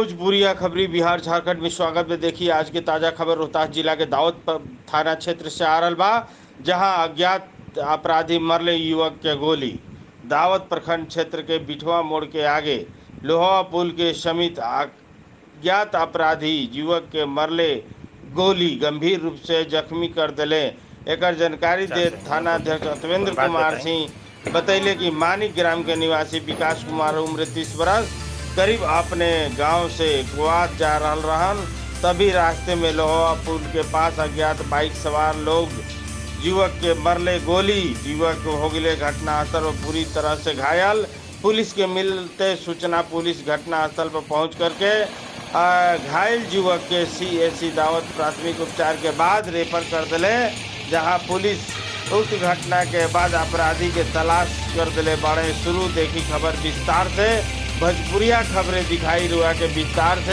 भोजपुरिया खबरी बिहार झारखंड में स्वागत में। देखिए आज की ताजा खबर रोहतास जिला के दाऊद थाना क्षेत्र से आ रहल बा, जहां अज्ञात अपराधी मरले युवक के गोली। दाऊद प्रखंड क्षेत्र के बिठवा मोड़ के आगे लोहा पुल के समीप अज्ञात अपराधी युवक के मरले गोली गंभीर रूप से जख्मी कर दिले। एक जानकारी दे थाना अध्यक्ष अतवेंद्र कुमार सिंह बतैले कि मानिक ग्राम के निवासी विकास कुमार उम्र 30 बरस करीब अपने गांव से कुआत जा रहन, तभी रास्ते में लोहा पुल के पास अज्ञात बाइक सवार लोग युवक के मरले गोली। युवक हो गए घटनास्थल पर पूरी तरह से घायल। पुलिस के मिलते सूचना पुलिस घटनास्थल पर पहुंच करके घायल युवक के सीएससी दाऊद प्राथमिक उपचार के बाद रेफर कर दिले, जहां पुलिस उक्त घटना के बाद अपराधी के तलाश कर दिले बड़े। शुरू देखी खबर विस्तार से, भोजपुरिया खबरें दिखाई रुआ के विस्तार से।